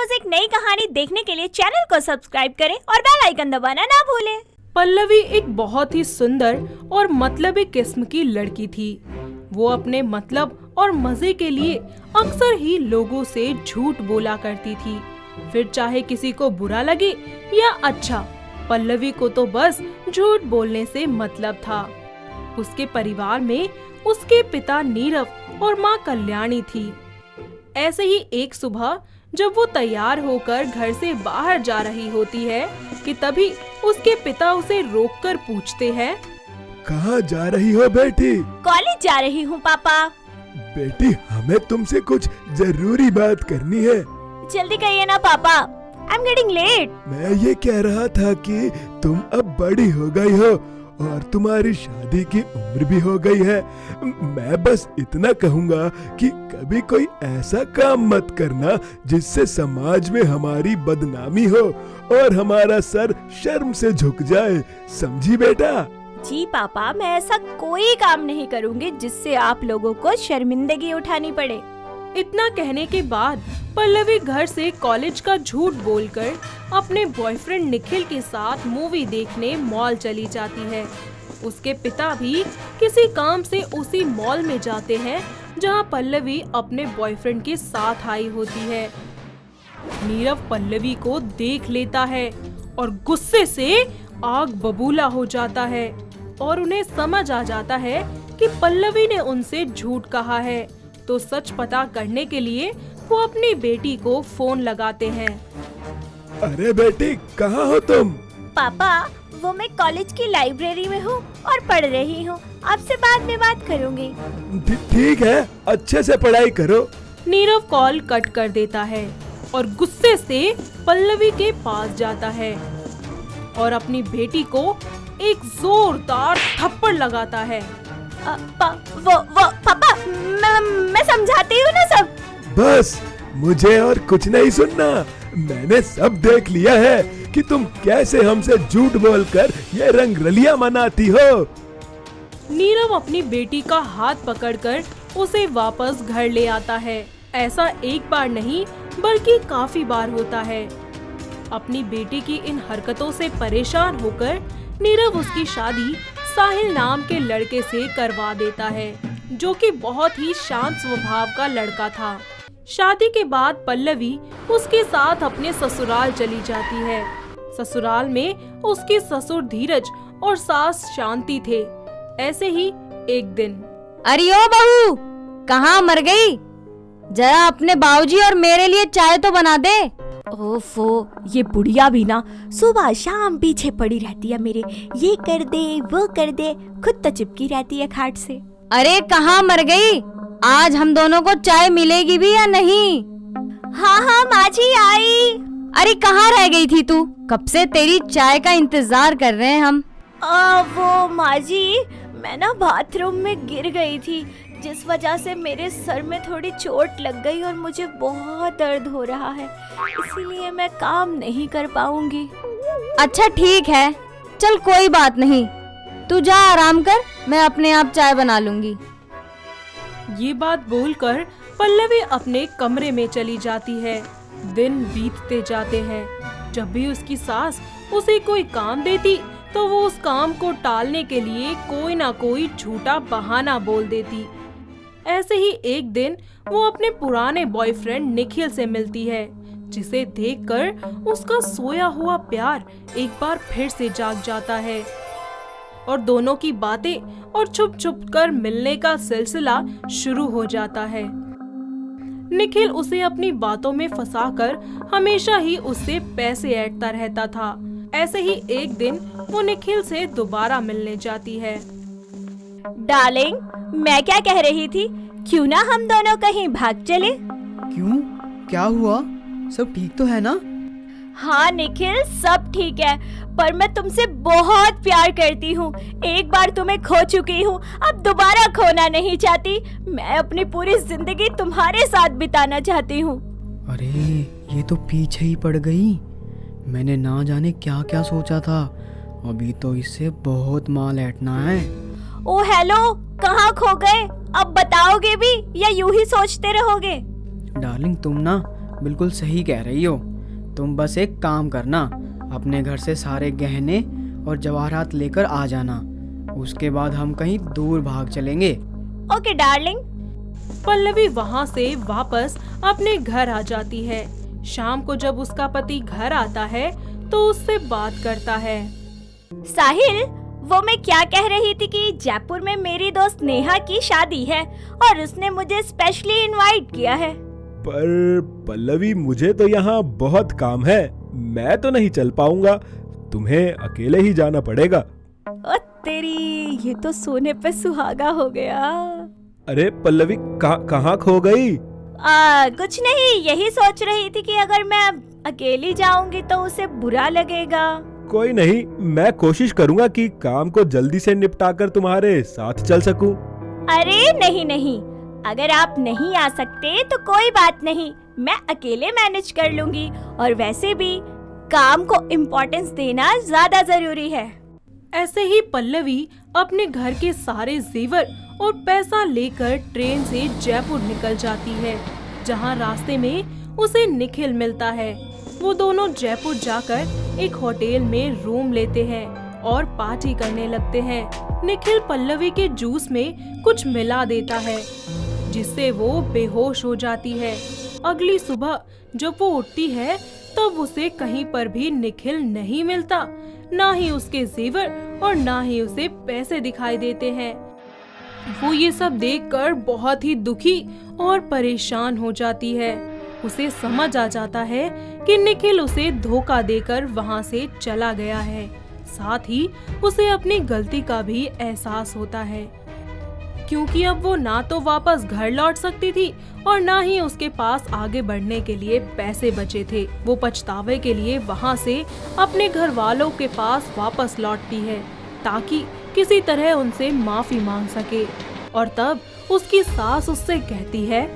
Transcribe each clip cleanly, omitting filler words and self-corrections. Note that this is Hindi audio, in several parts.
रोज एक नई कहानी देखने के लिए चैनल को सब्सक्राइब करें और बेल आइकन दबाना ना भूलें। पल्लवी एक बहुत ही सुंदर और मतलबी किस्म की लड़की थी। वो अपने मतलब और मजे के लिए अक्सर ही लोगों से झूठ बोला करती थी, फिर चाहे किसी को बुरा लगे या अच्छा, पल्लवी को तो बस झूठ बोलने से मतलब था। उसके परिवार में उसके पिता नीरव और माँ कल्याणी थी। ऐसे ही एक सुबह जब वो तैयार होकर घर से बाहर जा रही होती है कि तभी उसके पिता उसे रोककर पूछते हैं, कहाँ जा रही हो बेटी? कॉलेज जा रही हूँ पापा। बेटी, हमें तुमसे कुछ जरूरी बात करनी है। जल्दी कहिए ना पापा, आई एम गेटिंग लेट। मैं ये कह रहा था कि तुम अब बड़ी हो गई हो और तुम्हारी शादी की उम्र भी हो गई है। मैं बस इतना कहूँगा कि कभी कोई ऐसा काम मत करना जिससे समाज में हमारी बदनामी हो और हमारा सर शर्म से झुक जाए, समझी बेटा? जी पापा, मैं ऐसा कोई काम नहीं करूँगी जिससे आप लोगों को शर्मिंदगी उठानी पड़े। इतना कहने के बाद पल्लवी घर से कॉलेज का झूठ बोलकर अपने बॉयफ्रेंड निखिल के साथ मूवी देखने मॉल चली जाती है। उसके पिता भी किसी काम से उसी मॉल में जाते हैं जहां पल्लवी अपने बॉयफ्रेंड के साथ आई होती है। नीरव पल्लवी को देख लेता है और गुस्से से आग बबूला हो जाता है और उन्हें समझ आ जाता है कि पल्लवी ने उनसे झूठ कहा है। तो सच पता करने के लिए वो अपनी बेटी को फोन लगाते हैं। अरे बेटी, कहाँ हो तुम? पापा, वो मैं कॉलेज की लाइब्रेरी में हूँ और पढ़ रही हूँ। आपसे बाद में बात करूँगी। ठीक है, अच्छे से पढ़ाई करो। नीरव कॉल कट कर देता है और गुस्से से पल्लवी के पास जाता है और अपनी बेटी को एक जोरदार थप्पड़ लगाता है। पापा, मैं समझाती हूँ ना सब। बस, मुझे और कुछ नहीं सुनना। मैंने सब देख लिया है कि तुम कैसे हमसे झूठ बोलकर ये रंगरलियां मनाती हो। नीरव अपनी बेटी का हाथ पकड़कर उसे वापस घर ले आता है। ऐसा एक बार नहीं बल्कि काफी बार होता है। अपनी बेटी की इन हरकतों से परेशान होकर नीरव उसकी शादी साहिल नाम के लड़के से करवा देता है, जो कि बहुत ही शांत स्वभाव का लड़का था। शादी के बाद पल्लवी उसके साथ अपने ससुराल चली जाती है। ससुराल में उसके ससुर धीरज और सास शांति थे। ऐसे ही एक दिन, अरे ओ बहू, कहाँ मर गई? जरा अपने बाबूजी और मेरे लिए चाय तो बना दे। ओफो, ये बुढ़िया भी ना सुबह शाम पीछे पड़ी रहती है मेरे। ये कर दे, वो कर दे, खुद तो चिपकी रहती है खाट से। अरे कहाँ मर गई? आज हम दोनों को चाय मिलेगी भी या नहीं? हाँ माँ जी आई। अरे कहाँ रह गई थी तू? कब से तेरी चाय का इंतजार कर रहे हैं हम। वो माँ जी, मैं ना बाथरूम में गिर गई थी, जिस वजह से मेरे सर में थोड़ी चोट लग गई और मुझे बहुत दर्द हो रहा है, इसीलिए मैं काम नहीं कर पाऊंगी। अच्छा ठीक है, चल कोई बात नहीं, तू जा आराम कर, मैं अपने आप चाय बना लूंगी। ये बात बोलकर पल्लवी अपने कमरे में चली जाती है। दिन बीतते जाते हैं। जब भी उसकी सास उसे कोई काम देती तो वो उस काम को टालने के लिए कोई ना कोई झूठा बहाना बोल देती। ऐसे ही एक दिन वो अपने पुराने बॉयफ्रेंड निखिल से मिलती है, जिसे देखकर उसका सोया हुआ प्यार एक बार फिर से जाग जाता है और दोनों की बातें और छुप छुप कर मिलने का सिलसिला शुरू हो जाता है। निखिल उसे अपनी बातों में फंसाकर हमेशा ही उससे पैसे ऐंठता रहता था। ऐसे ही एक दिन वो निखिल से दोबारा मिलने जाती है। डार्लिंग, मैं क्या कह रही थी, क्यों ना हम दोनों कहीं भाग चले? क्यों, क्या हुआ? सब ठीक तो है ना? हाँ निखिल, सब ठीक है, पर मैं तुमसे बहुत प्यार करती हूँ। एक बार तुम्हें खो चुकी हूँ, अब दोबारा खोना नहीं चाहती। मैं अपनी पूरी जिंदगी तुम्हारे साथ बिताना चाहती हूँ। अरे ये तो पीछे ही पड़ गई। मैंने ना जाने क्या क्या सोचा था। अभी तो इससे बहुत माल ऐंठना है। ओ हेलो, कहाँ खो गए? अब बताओगे भी या यूं ही सोचते रहोगे? डार्लिंग, तुम ना बिल्कुल सही कह रही हो। तुम बस एक काम करना, अपने घर से सारे गहने और जवाहरात लेकर आ जाना। उसके बाद हम कहीं दूर भाग चलेंगे। Okay darling. पल्लवी वहाँ से वापस अपने घर आ जाती है। शाम को जब उसका पति घर आता है तो उससे बात करता है। साहिल, वो मैं क्या कह रही थी कि जयपुर में मेरी दोस्त नेहा की शादी है और उसने मुझे स्पेशली इनवाइट किया है। पर पल्लवी, मुझे तो यहाँ बहुत काम है, मैं तो नहीं चल पाऊंगा, तुम्हें अकेले ही जाना पड़ेगा। ओ तेरी, ये तो सोने पे सुहागा हो गया। अरे पल्लवी, कहाँ खो गई? कुछ नहीं, यही सोच रही थी कि अगर मैं अकेली जाऊंगी तो उसे बुरा लगेगा। कोई नहीं, मैं कोशिश करूंगा कि काम को जल्दी से निपटाकर तुम्हारे साथ चल सकूं। अरे नहीं नहीं, अगर आप नहीं आ सकते तो कोई बात नहीं, मैं अकेले मैनेज कर लूंगी। और वैसे भी काम को इम्पोर्टेंस देना ज्यादा जरूरी है। ऐसे ही पल्लवी अपने घर के सारे जेवर और पैसा लेकर ट्रेन से जयपुर निकल जाती है, जहां रास्ते में उसे निखिल मिलता है। वो दोनों जयपुर जाकर एक होटल में रूम लेते हैं और पार्टी करने लगते हैं। निखिल पल्लवी के जूस में कुछ मिला देता है, जिससे वो बेहोश हो जाती है। अगली सुबह जब वो उठती है तब उसे कहीं पर भी निखिल नहीं मिलता, ना ही उसके जेवर और ना ही उसे पैसे दिखाई देते हैं। वो ये सब देखकर बहुत ही दुखी और परेशान हो जाती है। उसे समझ आ जाता है कि निखिल उसे धोखा देकर वहाँ से चला गया है। साथ ही उसे अपनी गलती का भी एहसास होता है, क्योंकि अब वो ना तो वापस घर लौट सकती थी और ना ही उसके पास आगे बढ़ने के लिए पैसे बचे थे। वो पछतावे के लिए वहाँ से अपने घर वालों के पास वापस लौटती है ताकि किसी तरह उनसे माफी मांग सके। और तब उसकी सास उससे कहती है,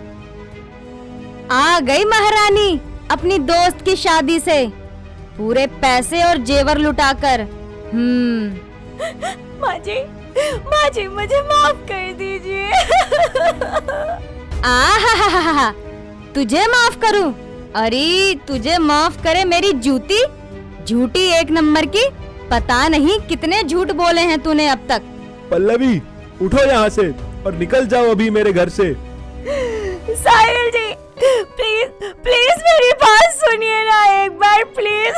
आ गई महारानी अपनी दोस्त की शादी से, पूरे पैसे और जेवर लुटाकर। माँ जी, मुझे माफ कर दीजिए। आहा, तुझे माफ करूं? अरे तुझे माफ करे मेरी जूती, झूठी एक नंबर की। पता नहीं कितने झूठ बोले हैं तूने अब तक। पल्लवी, उठो यहाँ से और निकल जाओ अभी मेरे घर से। साहिल जी, प्लीज मेरी बात सुनिए ना एक बार, प्लीज।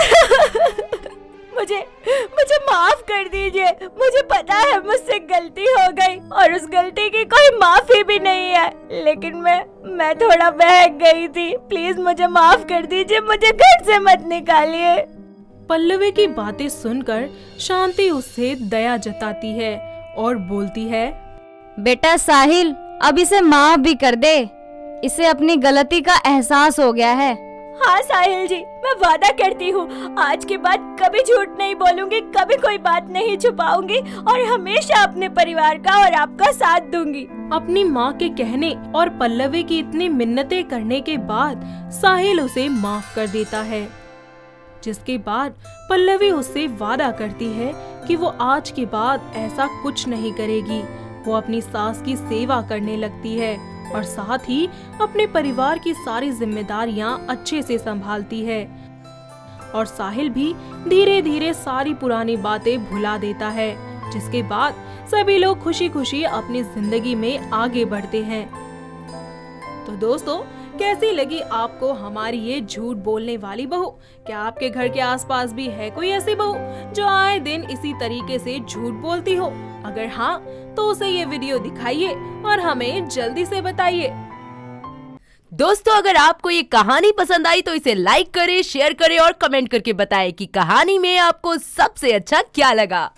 मुझे माफ कर दीजिए। मुझे पता है मुझसे गलती हो गई और उस गलती की कोई माफी भी नहीं है, लेकिन मैं थोड़ा बहक गई थी। प्लीज मुझे माफ कर दीजिए, मुझे घर से मत निकालिए। पल्लवी की बातें सुनकर शांति उससे दया जताती है और बोलती है, बेटा साहिल, अब इसे माफ भी कर दे, इसे अपनी गलती का एहसास हो गया है। हाँ साहिल जी, मैं वादा करती हूँ आज के बाद कभी झूठ नहीं बोलूंगी, कभी कोई बात नहीं छुपाऊंगी और हमेशा अपने परिवार का और आपका साथ दूंगी। अपनी माँ के कहने और पल्लवी की इतनी मिन्नतें करने के बाद साहिल उसे माफ कर देता है, जिसके बाद पल्लवी उससे वादा करती है कि वो आज के बाद ऐसा कुछ नहीं करेगी। वो अपनी सास की सेवा करने लगती है और साथ ही अपने परिवार की सारी जिम्मेदारियां अच्छे से संभालती है। और साहिल भी धीरे धीरे सारी पुरानी बातें भुला देता है, जिसके बाद सभी लोग खुशी खुशी अपनी जिंदगी में आगे बढ़ते हैं। तो दोस्तों, कैसी लगी आपको हमारी ये झूठ बोलने वाली बहू? क्या आपके घर के आसपास भी है कोई ऐसी बहू जो आए दिन इसी तरीके से झूठ बोलती हो? अगर हाँ, तो उसे ये वीडियो दिखाइए और हमें जल्दी से बताइए। दोस्तों, अगर आपको ये कहानी पसंद आई तो इसे लाइक करें, शेयर करें और कमेंट करके बताएं कि कहानी में आपको सबसे अच्छा क्या लगा।